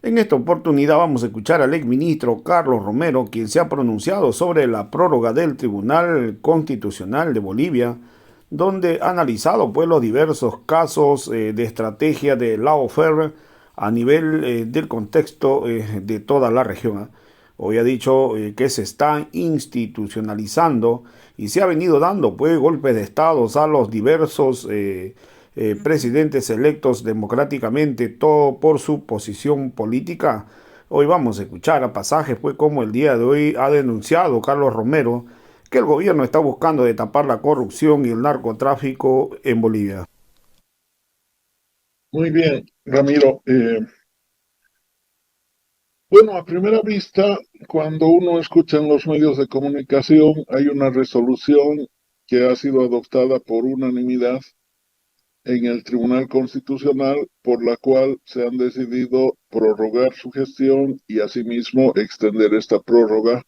En esta oportunidad vamos a escuchar al exministro Carlos Romero, quien se ha pronunciado sobre la prórroga del Tribunal Constitucional de Bolivia, donde ha analizado pues, los diversos casos de estrategia de lawfare a nivel del contexto de toda la región. Hoy ha dicho que se está institucionalizando y se ha venido dando pues, golpes de Estado a los diversos presidentes electos democráticamente, todo por su posición política. Hoy vamos a escuchar a pasajes, pues como el día de hoy ha denunciado Carlos Romero que el gobierno está buscando de tapar la corrupción y el narcotráfico en Bolivia. Muy bien, Ramiro. Bueno, a primera vista, cuando uno escucha en los medios de comunicación, hay una resolución que ha sido adoptada por unanimidad en el Tribunal Constitucional, por la cual se han decidido prorrogar su gestión y asimismo extender esta prórroga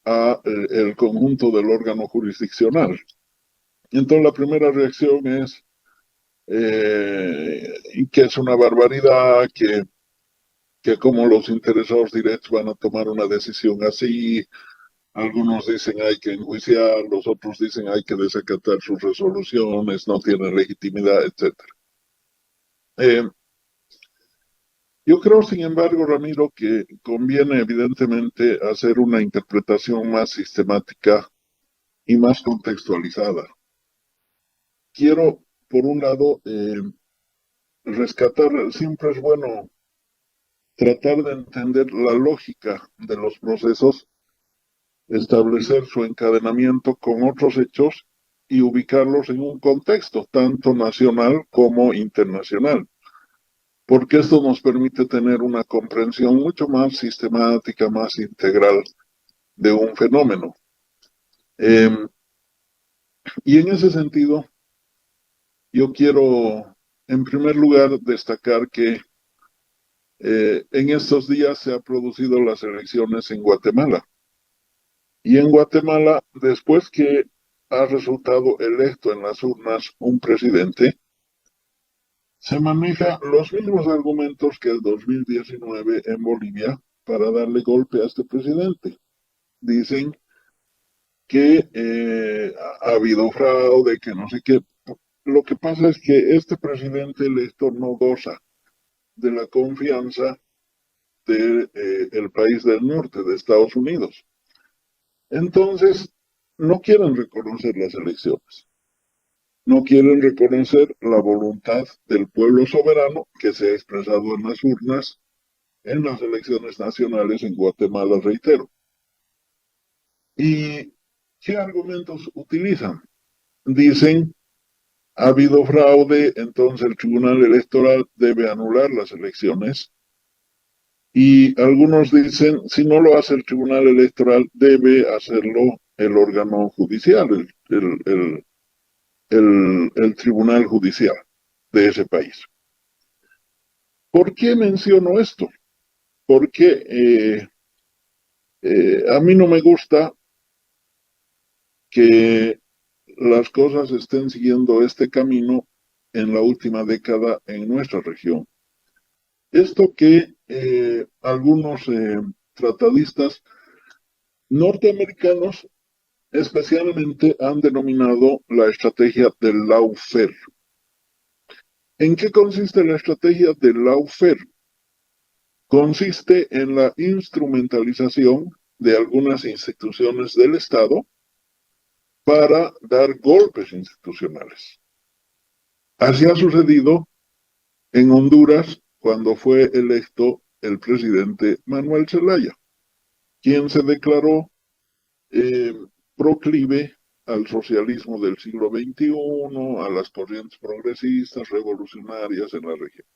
a el conjunto del órgano jurisdiccional. Entonces, la primera reacción es que es una barbaridad, que como los interesados directos van a tomar una decisión así. Algunos dicen hay que enjuiciar, los otros dicen hay que desacatar sus resoluciones, no tienen legitimidad, etcétera. Eh, yo creo, sin embargo, Ramiro, que conviene evidentemente hacer una interpretación más sistemática y más contextualizada. Quiero, por un lado, rescatar, siempre es bueno tratar de entender la lógica de los procesos, establecer su encadenamiento con otros hechos y ubicarlos en un contexto tanto nacional como internacional, porque esto nos permite tener una comprensión mucho más sistemática, más integral de un fenómeno. Eh, y en ese sentido, yo quiero, en primer lugar, destacar que en estos días se han producido las elecciones en Guatemala. Y en Guatemala, después que ha resultado electo en las urnas un presidente, se maneja los mismos argumentos que el 2019 en Bolivia para darle golpe a este presidente. Dicen que ha habido fraude, que no sé qué. Lo que pasa es que este presidente electo no goza de la confianza del país del norte, de Estados Unidos. Entonces, no quieren reconocer las elecciones. No quieren reconocer la voluntad del pueblo soberano que se ha expresado en las urnas en las elecciones nacionales en Guatemala, reitero. ¿Y qué argumentos utilizan? Dicen, ha habido fraude, entonces el Tribunal Electoral debe anular las elecciones. Y algunos dicen, si no lo hace el Tribunal Electoral, debe hacerlo el órgano judicial, el Tribunal Judicial de ese país. ¿Por qué menciono esto? Porque a mí no me gusta que las cosas estén siguiendo este camino en la última década en nuestra región. Esto que algunos tratadistas norteamericanos especialmente han denominado la estrategia del lawfare. ¿En qué consiste la estrategia del lawfare? Consiste en la instrumentalización de algunas instituciones del Estado para dar golpes institucionales. Así ha sucedido en Honduras cuando fue electo el presidente Manuel Zelaya, quien se declaró eh, proclive al socialismo del siglo XXI, a las corrientes progresistas, revolucionarias en la región.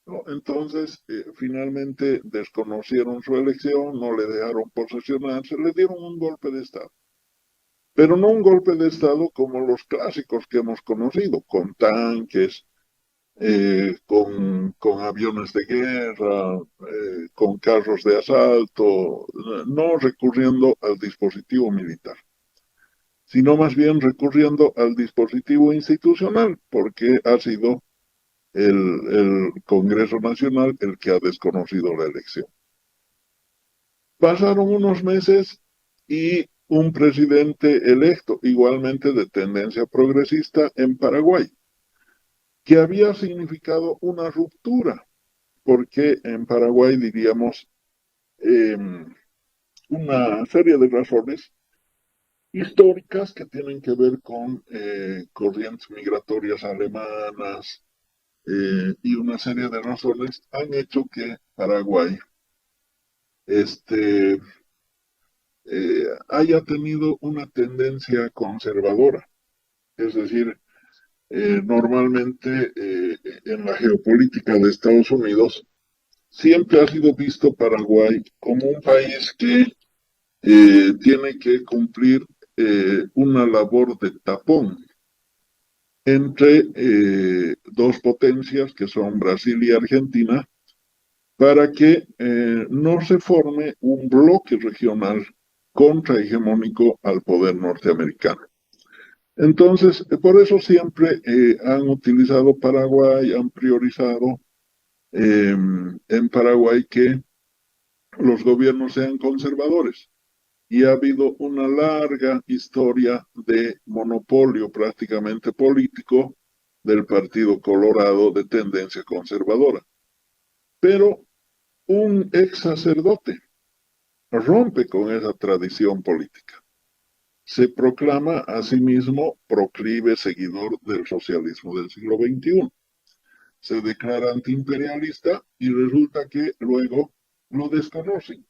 ¿No? Entonces, finalmente desconocieron su elección, no le dejaron posesionarse, le dieron un golpe de Estado. Pero no un golpe de Estado como los clásicos que hemos conocido, con tanques, con aviones de guerra, con carros de asalto, no recurriendo al dispositivo militar, sino más bien recurriendo al dispositivo institucional, porque ha sido el Congreso Nacional el que ha desconocido la elección. Pasaron unos meses y un presidente electo, igualmente de tendencia progresista en Paraguay, que había significado una ruptura, porque en Paraguay diríamos eh, una serie de razones históricas que tienen que ver con corrientes migratorias alemanas y una serie de razones han hecho que Paraguay este, haya tenido una tendencia conservadora. Es decir, normalmente en la geopolítica de Estados Unidos siempre ha sido visto Paraguay como un país que tiene que cumplir una labor de tapón entre dos potencias que son Brasil y Argentina para que no se forme un bloque regional contrahegemónico al poder norteamericano. Entonces, por eso siempre han utilizado Paraguay, han priorizado en Paraguay que los gobiernos sean conservadores. Y ha habido una larga historia de monopolio prácticamente político del Partido Colorado de tendencia conservadora. Pero un ex sacerdote rompe con esa tradición política. Se proclama a sí mismo proclive seguidor del socialismo del siglo XXI. Se declara antiimperialista y resulta que luego lo desconocen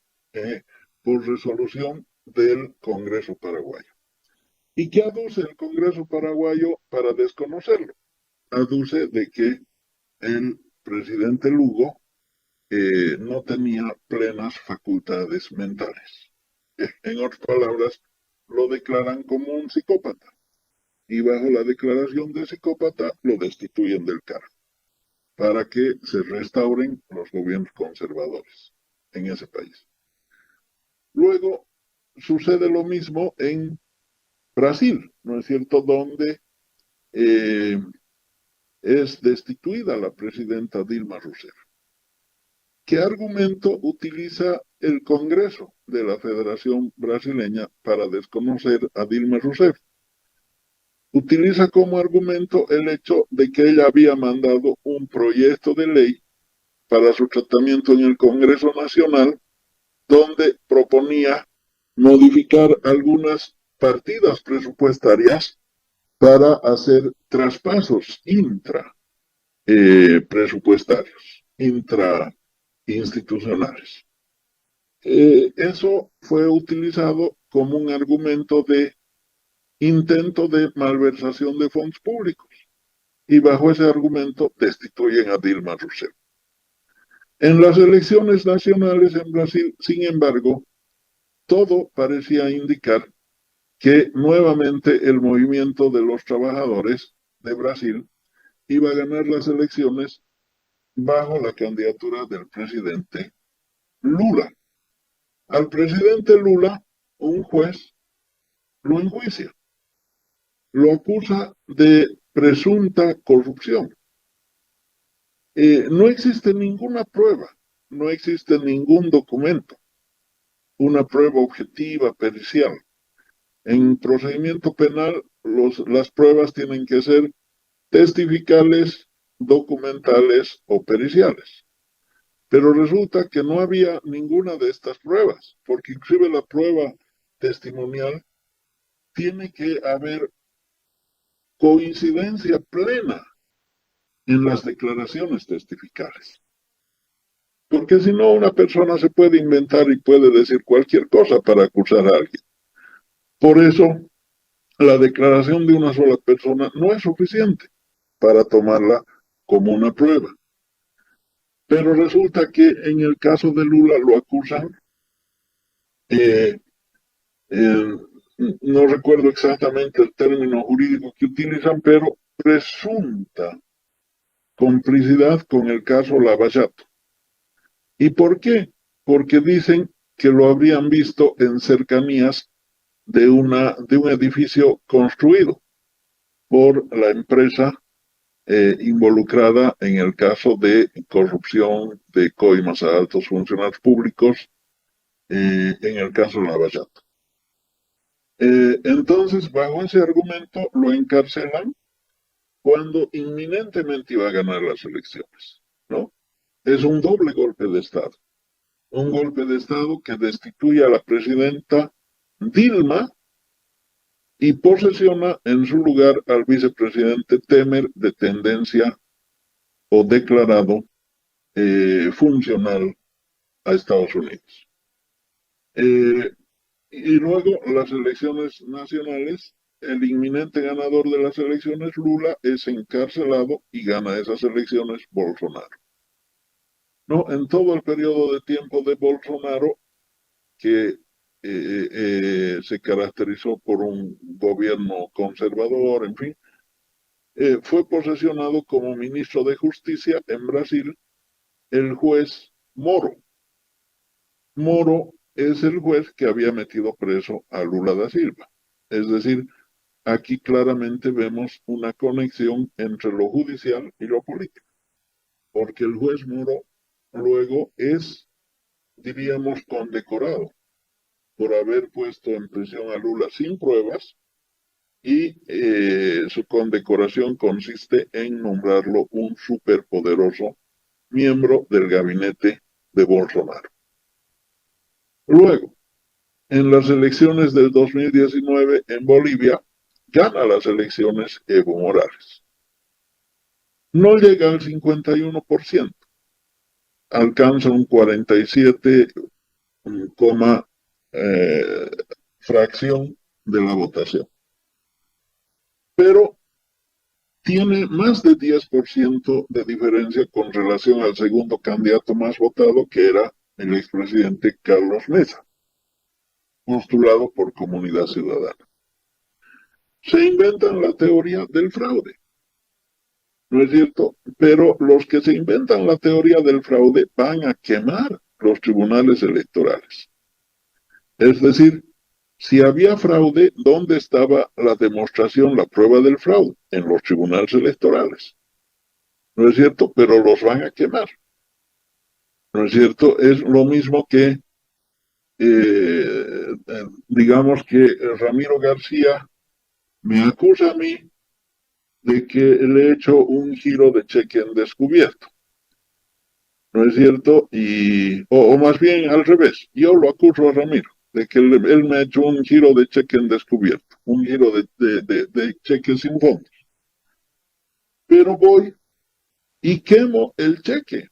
por resolución del Congreso paraguayo. ¿Y qué aduce el Congreso paraguayo para desconocerlo? Aduce de que el presidente Lugo no tenía plenas facultades mentales. En otras palabras, lo declaran como un psicópata y bajo la declaración de psicópata lo destituyen del cargo para que se restauren los gobiernos conservadores en ese país. Luego sucede lo mismo en Brasil, ¿no es cierto?, donde eh, es destituida la presidenta Dilma Rousseff. ¿Qué argumento utiliza el Congreso de la Federación Brasileña para desconocer a Dilma Rousseff? Utiliza como argumento el hecho de que ella había mandado un proyecto de ley para su tratamiento en el Congreso Nacional, donde proponía modificar algunas partidas presupuestarias para hacer traspasos presupuestarios, intrainstitucionales. Eso fue utilizado como un argumento de intento de malversación de fondos públicos y bajo ese argumento destituyen a Dilma Rousseff. En las elecciones nacionales en Brasil, sin embargo, todo parecía indicar que nuevamente el movimiento de los trabajadores de Brasil iba a ganar las elecciones bajo la candidatura del presidente Lula. Al presidente Lula, un juez lo enjuicia, lo acusa de presunta corrupción. No existe ninguna prueba, no existe ningún documento, una prueba objetiva, pericial. En procedimiento penal, las pruebas tienen que ser testificales, documentales o periciales. Pero resulta que no había ninguna de estas pruebas, porque inclusive la prueba testimonial tiene que haber coincidencia plena en las declaraciones testificales. Porque si no, una persona se puede inventar y puede decir cualquier cosa para acusar a alguien. Por eso, la declaración de una sola persona no es suficiente para tomarla como una prueba. Pero resulta que en el caso de Lula lo acusan, eh, eh, no recuerdo exactamente el término jurídico que utilizan, pero presunta complicidad con el caso Lavallato. ¿Y por qué? Porque dicen que lo habrían visto en cercanías de un edificio construido por la empresa involucrada en el caso de corrupción de coimas a altos funcionarios públicos, en el caso Lava Jato. Entonces, bajo ese argumento, lo encarcelan cuando inminentemente iba a ganar las elecciones, ¿no? Es un doble golpe de Estado. Un golpe de Estado que destituye a la presidenta Dilma y posesiona en su lugar al vicepresidente Temer de tendencia o declarado funcional a Estados Unidos. Eh, y luego las elecciones nacionales, el inminente ganador de las elecciones, Lula, es encarcelado y gana esas elecciones Bolsonaro. No, en todo el periodo de tiempo de Bolsonaro, que se caracterizó por un gobierno conservador, en fin, fue posesionado como ministro de Justicia en Brasil el juez Moro. Moro es el juez que había metido preso a Lula da Silva. Es decir, aquí claramente vemos una conexión entre lo judicial y lo político, porque el juez Moro luego es, diríamos, condecorado por haber puesto en prisión a Lula sin pruebas y su condecoración consiste en nombrarlo un superpoderoso miembro del gabinete de Bolsonaro. Luego, en las elecciones del 2019 en Bolivia, gana las elecciones Evo Morales. No llega al 51%, alcanza un 47, fracción de la votación. Pero tiene más de 10% de diferencia con relación al segundo candidato más votado, que era el expresidente Carlos Mesa, postulado por Comunidad Ciudadana. Se inventan la teoría del fraude, ¿no es cierto? Pero los que se inventan la teoría del fraude van a quemar los tribunales electorales. Es decir, si había fraude, ¿dónde estaba la demostración, la prueba del fraude? En los tribunales electorales. ¿No es cierto? Pero los van a quemar. ¿No es cierto? Es lo mismo que, digamos que Ramiro García me acusa a mí de que le he hecho un giro de cheque en descubierto. ¿No es cierto? O más bien al revés, yo lo acuso a Ramiro de que él me ha hecho un giro de cheque en descubierto, un giro de cheque sin fondos. Pero voy y quemo el cheque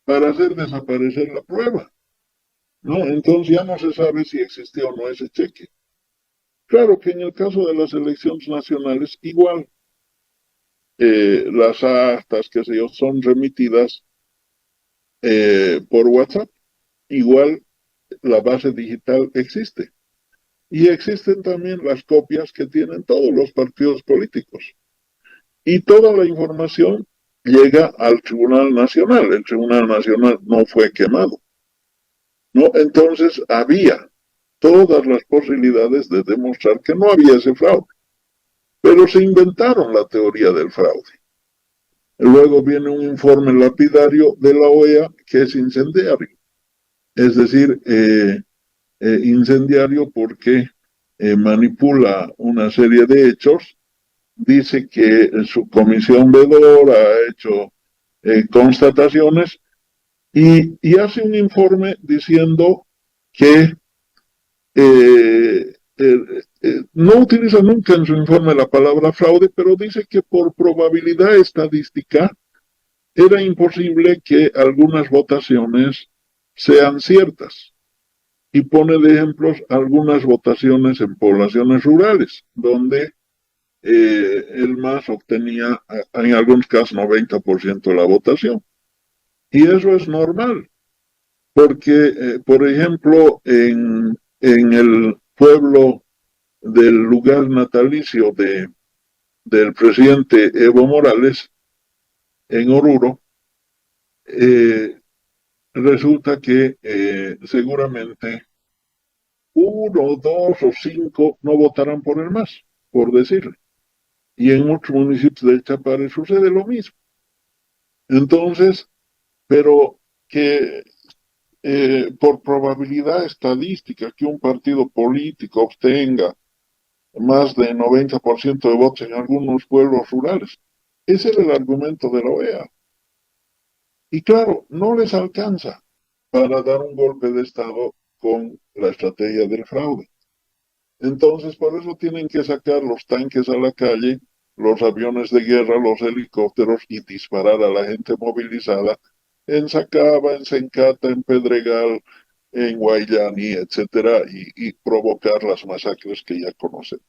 para hacer desaparecer la prueba, ¿no? Entonces ya no se sabe si existió o no ese cheque. Claro que en el caso de las elecciones nacionales, igual, las actas, qué sé yo, son remitidas por WhatsApp. Igual la base digital existe. Y existen también las copias que tienen todos los partidos políticos. Y toda la información llega al Tribunal Nacional. El Tribunal Nacional no fue quemado, ¿no? Entonces había todas las posibilidades de demostrar que no había ese fraude. Pero se inventaron la teoría del fraude. Luego viene un informe lapidario de la OEA que es incendiario. Es decir, incendiario porque manipula una serie de hechos, dice que su comisión vedor ha hecho constataciones y hace un informe diciendo que no utiliza nunca en su informe la palabra fraude, pero dice que por probabilidad estadística era imposible que algunas votaciones sean ciertas. Y pone de ejemplos algunas votaciones en poblaciones rurales, donde el MAS obtenía en algunos casos 90% de la votación. Y eso es normal, porque, por ejemplo, en el pueblo del lugar natalicio del presidente Evo Morales, en Oruro, eh, resulta que seguramente uno, dos o cinco no votarán por el MAS, por decirle. y en muchos municipios del Chapare sucede lo mismo. Entonces, pero que por probabilidad estadística que un partido político obtenga más de 90% de votos en algunos pueblos rurales. Ese era el argumento de la OEA. Y claro, no les alcanza para dar un golpe de Estado con la estrategia del fraude. Entonces, por eso tienen que sacar los tanques a la calle, los aviones de guerra, los helicópteros y disparar a la gente movilizada en Sacaba, en Sencata, en Pedregal, en Guayani, etcétera, y provocar las masacres que ya conocemos,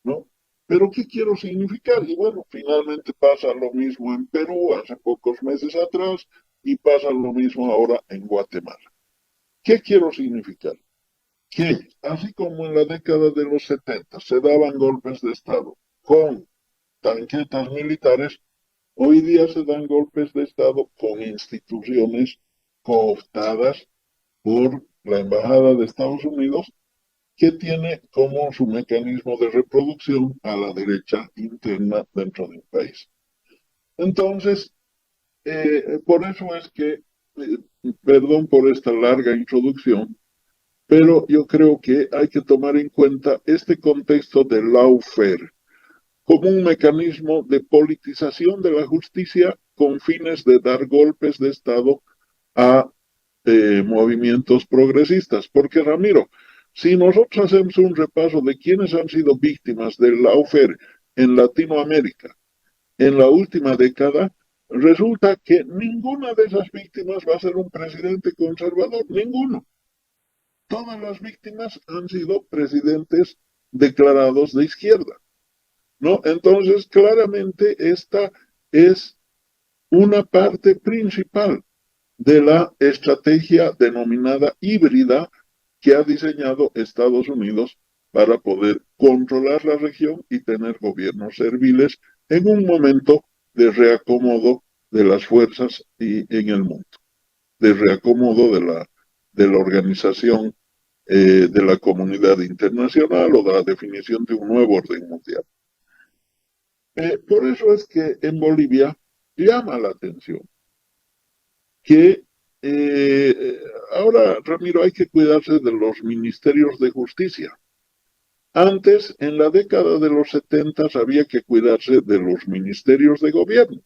¿no? Pero ¿qué quiero significar? Y bueno, finalmente pasa lo mismo en Perú hace pocos meses atrás y pasa lo mismo ahora en Guatemala. ¿Qué quiero significar? Que así como en la década de los 70 se daban golpes de Estado con tanquetas militares, hoy día se dan golpes de Estado con instituciones cooptadas por la Embajada de Estados Unidos, que tiene como su mecanismo de reproducción a la derecha interna dentro de un país. Entonces, por eso es que, perdón por esta larga introducción, pero yo creo que hay que tomar en cuenta este contexto del lawfare como un mecanismo de politización de la justicia con fines de dar golpes de Estado a movimientos progresistas. Porque, Ramiro, si nosotros hacemos un repaso de quiénes han sido víctimas del lawfare en Latinoamérica en la última década, resulta que ninguna de esas víctimas va a ser un presidente conservador, ninguno. Todas las víctimas han sido presidentes declarados de izquierda, ¿no? Entonces, claramente esta es una parte principal de la estrategia denominada híbrida que ha diseñado Estados Unidos para poder controlar la región y tener gobiernos serviles en un momento de reacomodo de las fuerzas y en el mundo, de reacomodo de la organización de la comunidad internacional o de la definición de un nuevo orden mundial. Por eso es que en Bolivia llama la atención que ahora, Ramiro, hay que cuidarse de los ministerios de justicia. Antes, en la década de los 70, había que cuidarse de los ministerios de gobierno,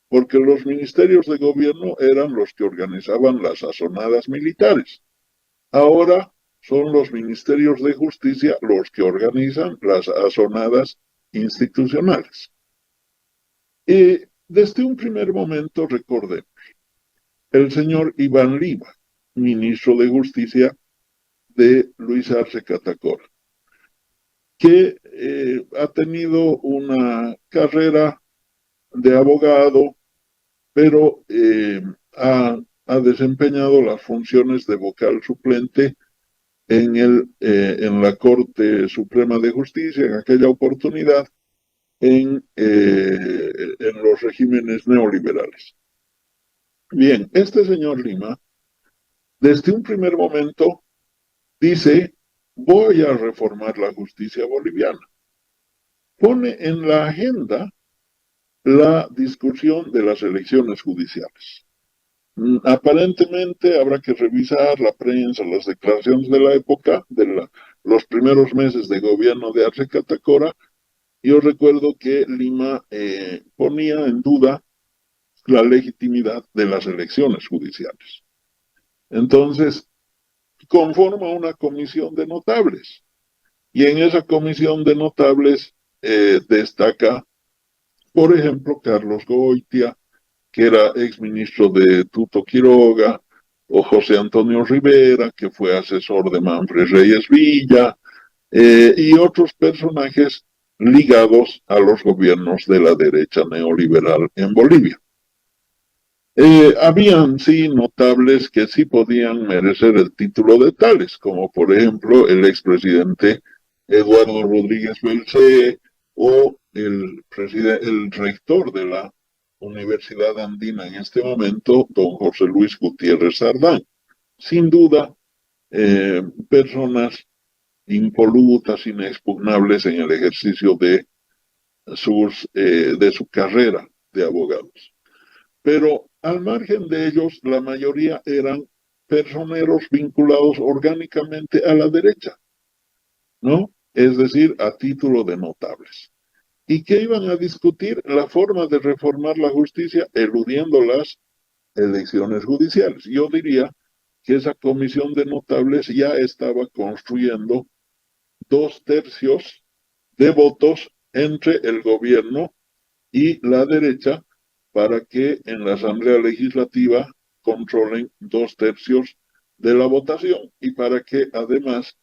porque los ministerios de gobierno eran los que organizaban las azonadas militares. Ahora son los ministerios de justicia los que organizan las azonadas institucionales. Y desde un primer momento recordé el señor Iván Lima, ministro de Justicia de Luis Arce Catacora, que ha tenido una carrera de abogado, pero ha desempeñado las funciones de vocal suplente en la Corte Suprema de Justicia en aquella oportunidad en los regímenes neoliberales. Bien, este señor Lima, desde un primer momento, dice, voy a reformar la justicia boliviana. Pone en la agenda la discusión de las elecciones judiciales. Aparentemente habrá que revisar la prensa, las declaraciones de la época, los primeros meses de gobierno de Arce Catacora. Yo recuerdo que Lima ponía en duda la legitimidad de las elecciones judiciales. Entonces, conforma una comisión de notables. Y en esa comisión de notables destaca, por ejemplo, Carlos Goitia, que era exministro de Tuto Quiroga, o José Antonio Rivera, que fue asesor de Manfred Reyes Villa, y otros personajes ligados a los gobiernos de la derecha neoliberal en Bolivia. Habían, sí, notables que sí podían merecer el título de tales, como por ejemplo el expresidente Eduardo Rodríguez Belcé o el rector de la Universidad Andina en este momento, don José Luis Gutiérrez Sardán. Sin duda, personas impolutas, inexpugnables en el ejercicio de de su carrera de abogados. Pero al margen de ellos, la mayoría eran personeros vinculados orgánicamente a la derecha, ¿no? Es decir, a título de notables. Y que iban a discutir la forma de reformar la justicia eludiendo las elecciones judiciales. Yo diría que esa comisión de notables ya estaba construyendo 2/3 de votos entre el gobierno y la derecha para que en la Asamblea Legislativa controlen 2/3 de la votación y para que además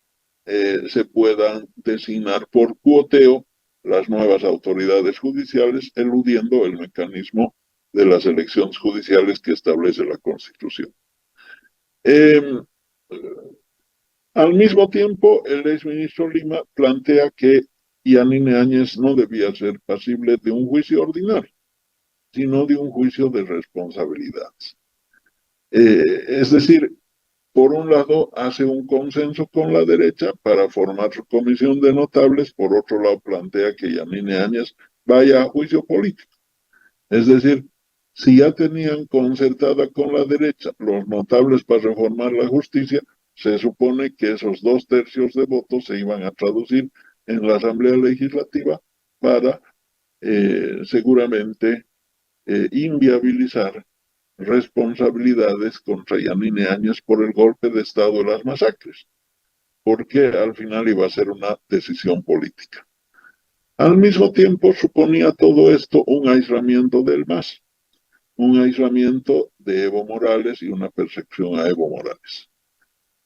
se puedan designar por cuoteo las nuevas autoridades judiciales, eludiendo el mecanismo de las elecciones judiciales que establece la Constitución. Eh, Al mismo tiempo, el exministro Lima plantea que Yanine Áñez no debía ser pasible de un juicio ordinario, sino de un juicio de responsabilidades. Es decir, por un lado, hace un consenso con la derecha para formar su comisión de notables, por otro lado, plantea que Yanine Áñez vaya a juicio político. Es decir, si ya tenían concertada con la derecha los notables para reformar la justicia, se supone que esos 2/3 de votos se iban a traducir en la Asamblea Legislativa para seguramente inviabilizar responsabilidades contra Yanine Áñez por el golpe de Estado de las masacres, porque al final iba a ser una decisión política. Al mismo tiempo suponía todo esto un aislamiento del MAS, un aislamiento de Evo Morales y una persecución a Evo Morales.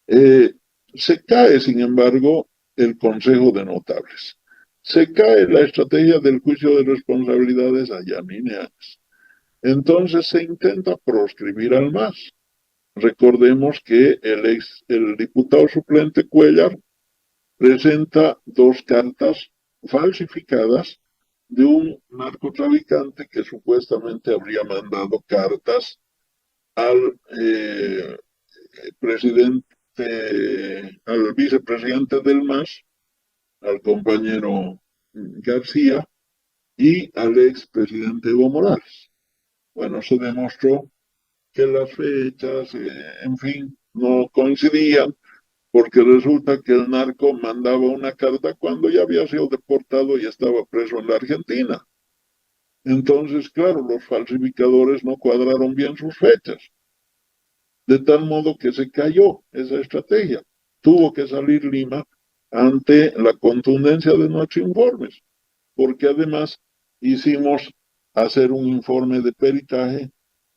Eh, Se cae, sin embargo, el Consejo de Notables. Se cae la estrategia del juicio de responsabilidades a Yanine Áñez. Entonces se intenta proscribir al MAS. Recordemos que el diputado suplente Cuellar presenta 2 cartas falsificadas de un narcotraficante que supuestamente habría mandado cartas al presidente, al vicepresidente del MAS, al compañero García y al expresidente Evo Morales. Bueno, se demostró que las fechas, en fin, no coincidían, porque resulta que el narco mandaba una carta cuando ya había sido deportado y estaba preso en la Argentina. Entonces, claro, los falsificadores no cuadraron bien sus fechas, de tal modo que se cayó esa estrategia. Tuvo que salir Lima ante la contundencia de nuestros informes, porque además hicimos hacer un informe de peritaje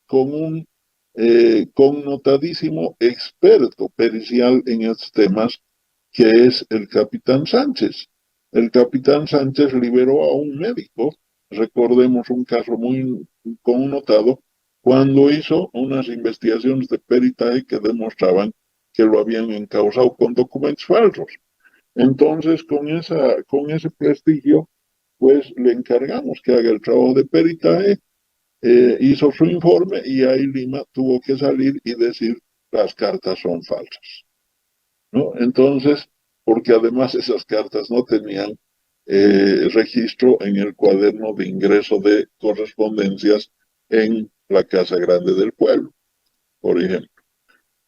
con un connotadísimo experto pericial en estos temas, que es el capitán Sánchez. El capitán Sánchez liberó a un médico, recordemos un caso muy connotado, cuando hizo unas investigaciones de peritaje que demostraban que lo habían encausado con documentos falsos. Entonces, con ese prestigio, pues le encargamos que haga el trabajo de peritaje, hizo su informe y ahí Lima tuvo que salir y decir las cartas son falsas, ¿no? Entonces, porque además esas cartas no tenían registro en el cuaderno de ingreso de correspondencias en la Casa Grande del Pueblo, por ejemplo.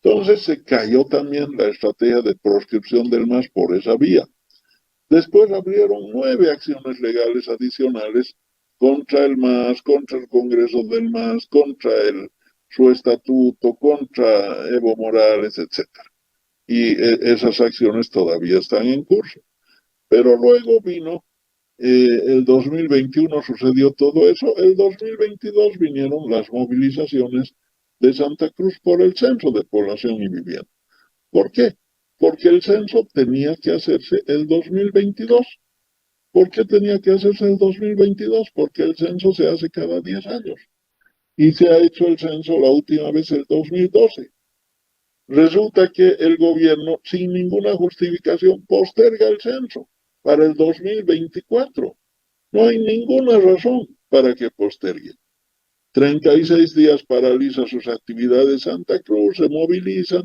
Entonces se cayó también la estrategia de proscripción del MAS por esa vía. Después abrieron 9 acciones legales adicionales contra el MAS, contra el Congreso del MAS, contra su estatuto, contra Evo Morales, etcétera. Y esas acciones todavía están en curso. Pero luego vino el 2021, sucedió todo eso. El 2022 vinieron las movilizaciones de Santa Cruz por el censo de población y vivienda. ¿Por qué? Porque el censo tenía que hacerse el 2022. ¿Por qué tenía que hacerse el 2022? Porque el censo se hace cada 10 años. Y se ha hecho el censo la última vez el 2012. Resulta que el gobierno, sin ninguna justificación, posterga el censo para el 2024. No hay ninguna razón para que postergue. 36 días paraliza sus actividades Santa Cruz, se movilizan,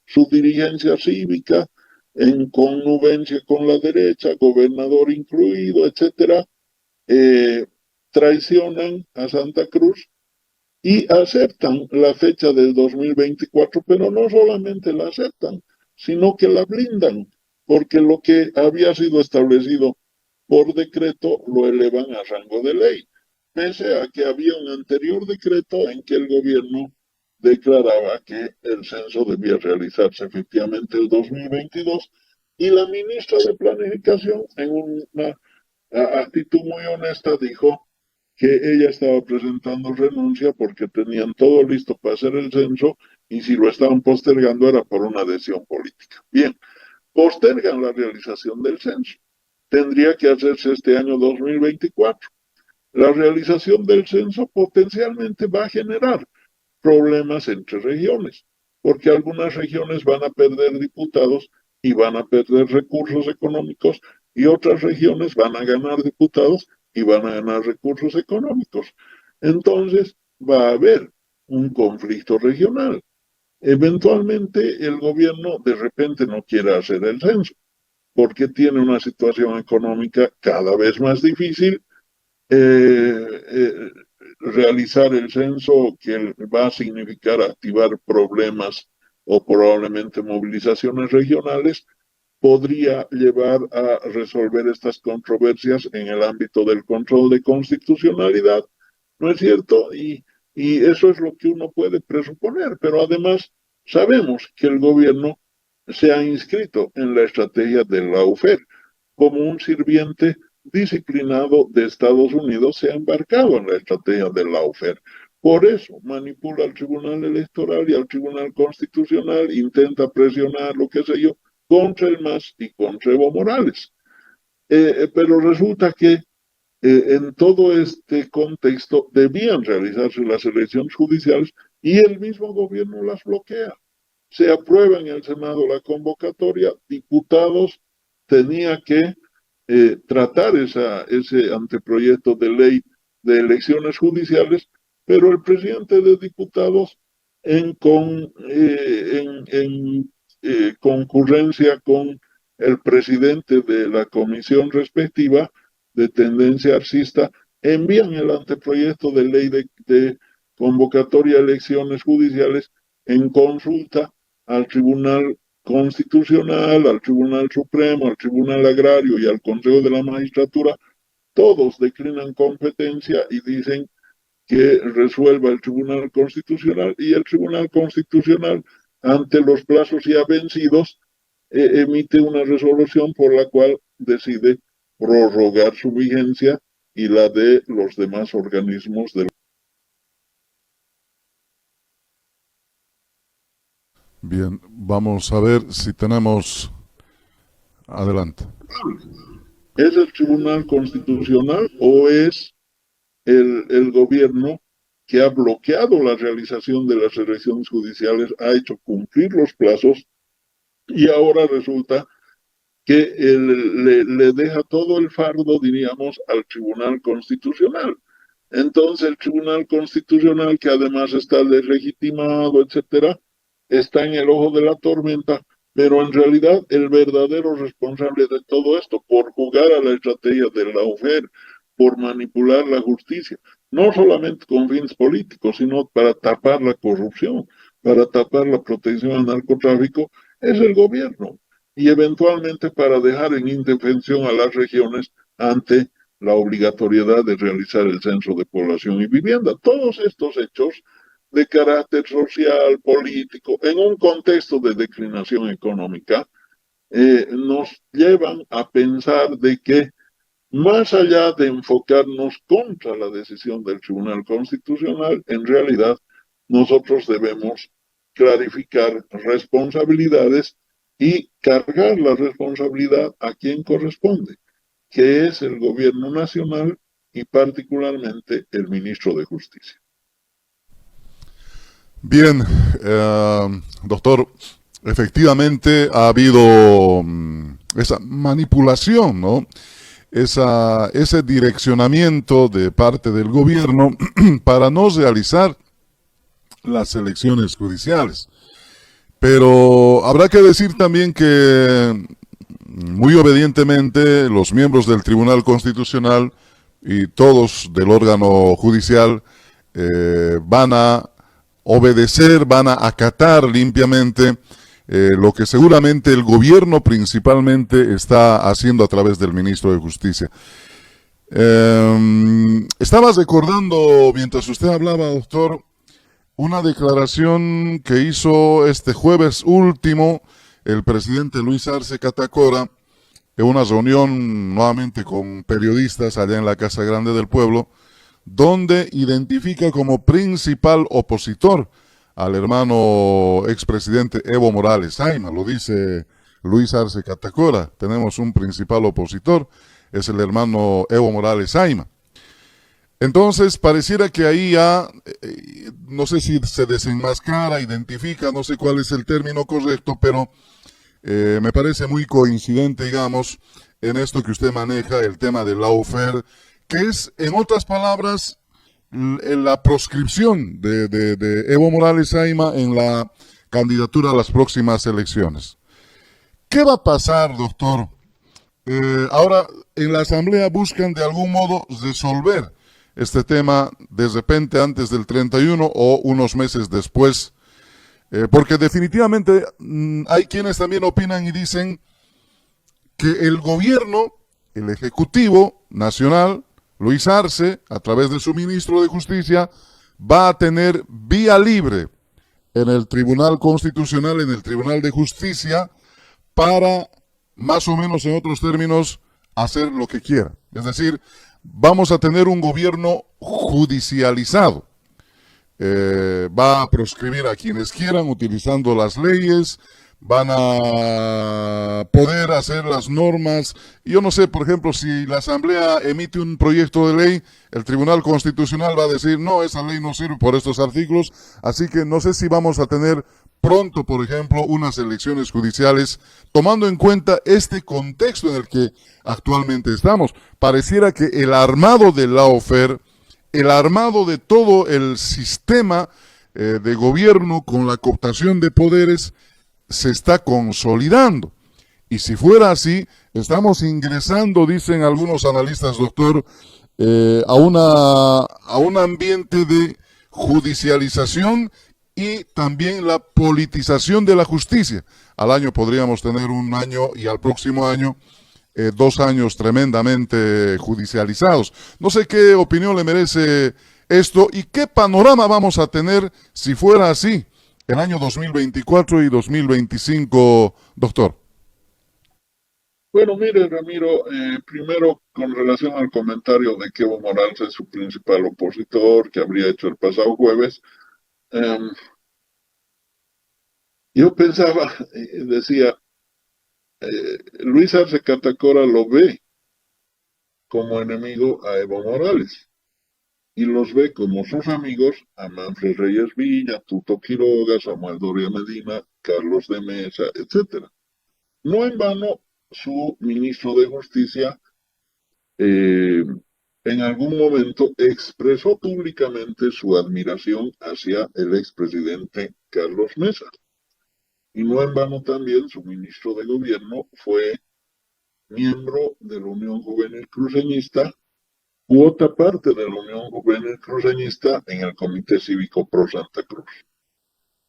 su dirigencia cívica, en connubencia con la derecha, gobernador incluido, etcétera, eh, traicionan a Santa Cruz y aceptan la fecha del 2024, pero no solamente la aceptan, sino que la blindan, porque lo que había sido establecido por decreto lo elevan a rango de ley, pese a que había un anterior decreto en que el gobierno declaraba que el censo debía realizarse efectivamente el 2022 y la ministra de Planificación en una actitud muy honesta dijo que ella estaba presentando renuncia porque tenían todo listo para hacer el censo y si lo estaban postergando era por una decisión política. Bien, postergan la realización del censo. Tendría que hacerse este año 2024. La realización del censo potencialmente va a generar problemas entre regiones, porque algunas regiones van a perder diputados y van a perder recursos económicos y otras regiones van a ganar diputados y van a ganar recursos económicos. Entonces va a haber un conflicto regional. Eventualmente el gobierno de repente no quiere hacer el censo porque tiene una situación económica cada vez más difícil. Realizar el censo que va a significar activar problemas o probablemente movilizaciones regionales podría llevar a resolver estas controversias en el ámbito del control de constitucionalidad, ¿no es cierto? Y eso es lo que uno puede presuponer, pero además sabemos que el gobierno se ha inscrito en la estrategia de la UFER como un sirviente disciplinado de Estados Unidos se ha embarcado en la estrategia de Lawfare. Por eso manipula al Tribunal Electoral y al Tribunal Constitucional, intenta presionar, lo que sé yo, contra el MAS y contra Evo Morales. Pero resulta que en todo este contexto debían realizarse las elecciones judiciales y el mismo gobierno las bloquea. Se aprueba en el Senado la convocatoria, diputados tenía que tratar ese anteproyecto de ley de elecciones judiciales, pero el presidente de diputados en concurrencia con el presidente de la comisión respectiva de tendencia arcista, envían el anteproyecto de ley de convocatoria a elecciones judiciales en consulta al Tribunal Constitucional, al Tribunal Supremo, al Tribunal Agrario y al Consejo de la Magistratura, todos declinan competencia y dicen que resuelva el Tribunal Constitucional y el Tribunal Constitucional, ante los plazos ya vencidos, emite una resolución por la cual decide prorrogar su vigencia y la de los demás organismos del. Bien, vamos a ver si tenemos... Adelante. ¿Es el Tribunal Constitucional o es el gobierno que ha bloqueado la realización de las elecciones judiciales, ha hecho cumplir los plazos y ahora resulta que le deja todo el fardo, diríamos, al Tribunal Constitucional? Entonces el Tribunal Constitucional, que además está deslegitimado, etcétera, está en el ojo de la tormenta, pero en realidad el verdadero responsable de todo esto, por jugar a la estrategia de la UFER, por manipular la justicia, no solamente con fines políticos, sino para tapar la corrupción, para tapar la protección al narcotráfico, es el gobierno. Y eventualmente para dejar en indefensión a las regiones ante la obligatoriedad de realizar el censo de población y vivienda. Todos estos hechos de carácter social, político, en un contexto de declinación económica, nos llevan a pensar de que más allá de enfocarnos contra la decisión del Tribunal Constitucional, en realidad nosotros debemos clarificar responsabilidades y cargar la responsabilidad a quien corresponde, que es el gobierno nacional y particularmente el ministro de Justicia. Bien, doctor, efectivamente ha habido esa manipulación, ¿no? Ese direccionamiento de parte del gobierno para no realizar las elecciones judiciales. Pero habrá que decir también que muy obedientemente los miembros del Tribunal Constitucional y todos del órgano judicial van a obedecer, van a acatar limpiamente lo que seguramente el gobierno principalmente está haciendo a través del ministro de Justicia. Estaba recordando, mientras usted hablaba, doctor, una declaración que hizo este jueves último el presidente Luis Arce Catacora en una reunión nuevamente con periodistas allá en la Casa Grande del Pueblo, donde identifica como principal opositor al hermano expresidente Evo Morales Ayma. Lo dice Luis Arce Catacora, tenemos un principal opositor, es el hermano Evo Morales Ayma. Entonces, pareciera que ahí ya, no sé si se desenmascara, identifica, no sé cuál es el término correcto, pero me parece muy coincidente, digamos, en esto que usted maneja, el tema del lawfare, que es, en otras palabras, la proscripción de Evo Morales Ayma en la candidatura a las próximas elecciones. ¿Qué va a pasar, doctor? Ahora, en la Asamblea buscan de algún modo resolver este tema de repente antes del 31 o unos meses después, porque definitivamente hay quienes también opinan y dicen que el gobierno, el Ejecutivo Nacional, Luis Arce, a través de su ministro de Justicia, va a tener vía libre en el Tribunal Constitucional, en el Tribunal de Justicia, para, más o menos en otros términos, hacer lo que quiera. Es decir, vamos a tener un gobierno judicializado. Va a proscribir a quienes quieran utilizando las leyes, van a poder hacer las normas. Yo no sé, por ejemplo, si la Asamblea emite un proyecto de ley, el Tribunal Constitucional va a decir, no, esa ley no sirve por estos artículos, así que no sé si vamos a tener pronto, por ejemplo, unas elecciones judiciales, tomando en cuenta este contexto en el que actualmente estamos. Pareciera que el armado del lawfare, el armado de todo el sistema de gobierno con la cooptación de poderes se está consolidando. Y si fuera así, estamos ingresando, dicen algunos analistas, doctor, a un ambiente de judicialización y también la politización de la justicia. Al año podríamos tener un año y al próximo año 2 años tremendamente judicializados. No sé qué opinión le merece esto y qué panorama vamos a tener si fuera así el año 2024 y 2025, doctor. Bueno, mire, Ramiro, primero con relación al comentario de que Evo Morales es su principal opositor, que habría hecho el pasado jueves, yo pensaba, decía, Luis Arce Catacora lo ve como enemigo a Evo Morales y los ve como sus amigos a Manfred Reyes Villa, Tuto Quiroga, Samuel Doria Medina, Carlos de Mesa, etc. No en vano, su ministro de Justicia en algún momento expresó públicamente su admiración hacia el expresidente Carlos Mesa. Y no en vano también su ministro de Gobierno fue miembro de la Unión Juvenil Cruceñista u otra parte de la Unión Juvenil Cruceñista en el Comité Cívico Pro Santa Cruz.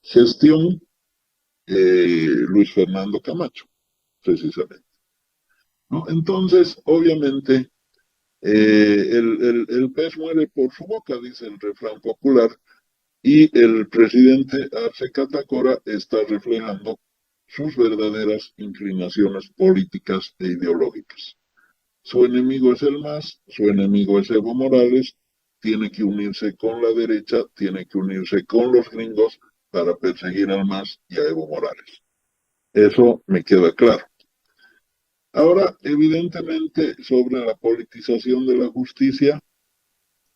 Gestión Luis Fernando Camacho, precisamente. ¿No? Entonces, obviamente, el pez muere por su boca, dice el refrán popular, y el presidente Arce Catacora está reflejando sus verdaderas inclinaciones políticas e ideológicas. Su enemigo es el MAS, su enemigo es Evo Morales, tiene que unirse con la derecha, tiene que unirse con los gringos para perseguir al MAS y a Evo Morales. Eso me queda claro. Ahora, evidentemente, sobre la politización de la justicia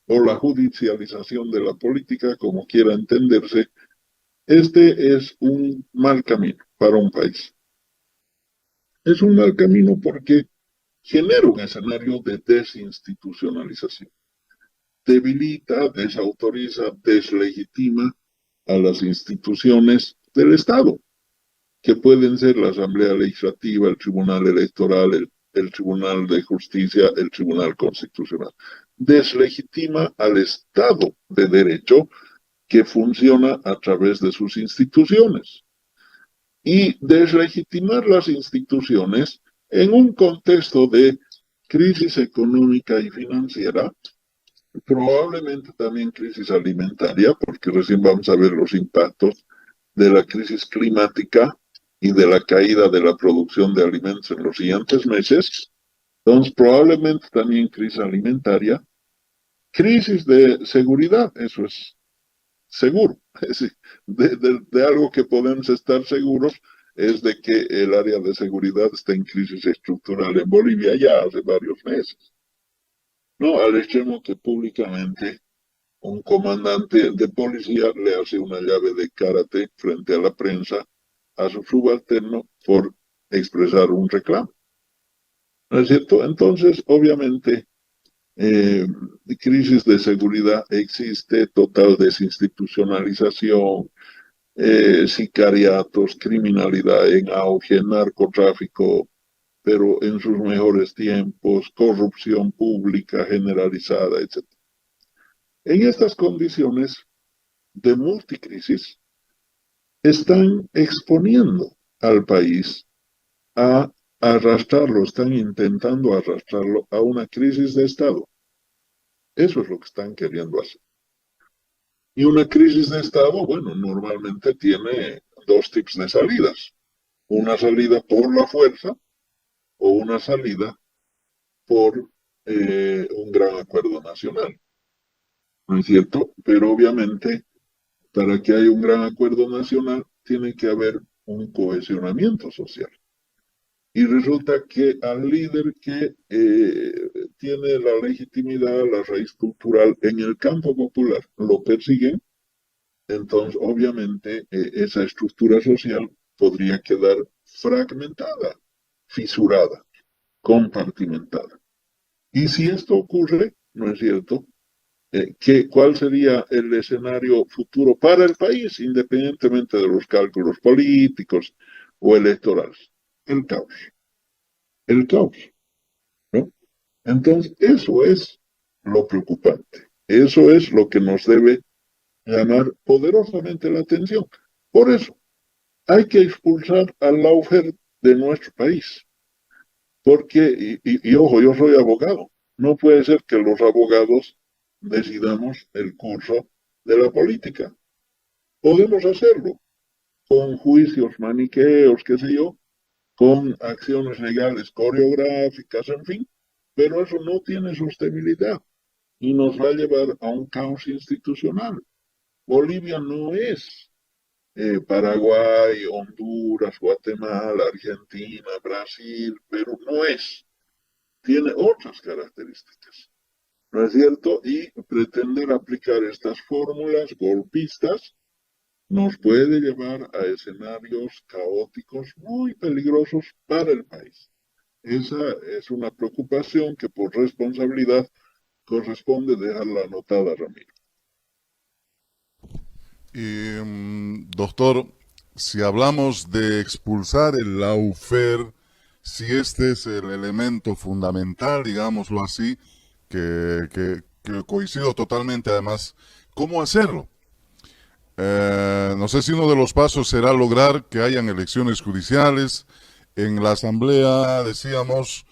o la judicialización de la política, como quiera entenderse, este es un mal camino para un país. Es un mal camino porque genera un escenario de desinstitucionalización. Debilita, desautoriza, deslegitima a las instituciones del Estado, que pueden ser la Asamblea Legislativa, el Tribunal Electoral, el Tribunal de Justicia, el Tribunal Constitucional. deslegitima al Estado de Derecho que funciona a través de sus instituciones. Y deslegitimar las instituciones en un contexto de crisis económica y financiera, probablemente también crisis alimentaria, porque recién vamos a ver los impactos de la crisis climática y de la caída de la producción de alimentos en los siguientes meses. Entonces, probablemente también crisis alimentaria, crisis de seguridad, eso es seguro. Es decir, de algo que podemos estar seguros es de que el área de seguridad está en crisis estructural en Bolivia ya hace varios meses. No, al extremo que públicamente un comandante de policía le hace una llave de karate frente a la prensa a su subalterno por expresar un reclamo. ¿No es cierto? Entonces, obviamente, eh, crisis de seguridad existe, total desinstitucionalización, sicariatos, criminalidad en auge, narcotráfico, pero en sus mejores tiempos, corrupción pública generalizada, etc. En estas condiciones de multicrisis, están exponiendo al país a arrastrarlo, están intentando arrastrarlo a una crisis de Estado. Eso es lo que están queriendo hacer. Y una crisis de Estado, bueno, normalmente tiene dos tipos de salidas. Una salida por la fuerza o una salida por un gran acuerdo nacional. ¿No es cierto? Pero obviamente, para que haya un gran acuerdo nacional, tiene que haber un cohesionamiento social. Y resulta que al líder que tiene la legitimidad, la raíz cultural en el campo popular, lo persiguen, entonces obviamente esa estructura social podría quedar fragmentada, fisurada, compartimentada. Y si esto ocurre, ¿no es cierto? ¿Cuál sería el escenario futuro para el país, independientemente de los cálculos políticos o electorales? El caos. El caos, ¿no? Entonces, eso es lo preocupante. Eso es lo que nos debe llamar poderosamente la atención. Por eso, hay que expulsar al lawfare de nuestro país. Porque, ojo, yo soy abogado. No puede ser que los abogados decidamos el curso de la política. Podemos hacerlo con juicios maniqueos, qué sé yo, con acciones legales coreográficas, en fin, pero eso no tiene sostenibilidad y nos va a llevar a un caos institucional. Bolivia no es Paraguay, Honduras, Guatemala, Argentina, Brasil, pero no es. Tiene otras características, ¿no es cierto? Y pretender aplicar estas fórmulas golpistas nos puede llevar a escenarios caóticos muy peligrosos para el país. Esa es una preocupación que por responsabilidad corresponde dejarla anotada, Ramiro. Y, doctor, si hablamos de expulsar el lawfare, si este es el elemento fundamental, digámoslo así, que coincido totalmente además, ¿cómo hacerlo? No sé si uno de los pasos será lograr que hayan elecciones judiciales. En la asamblea decíamos,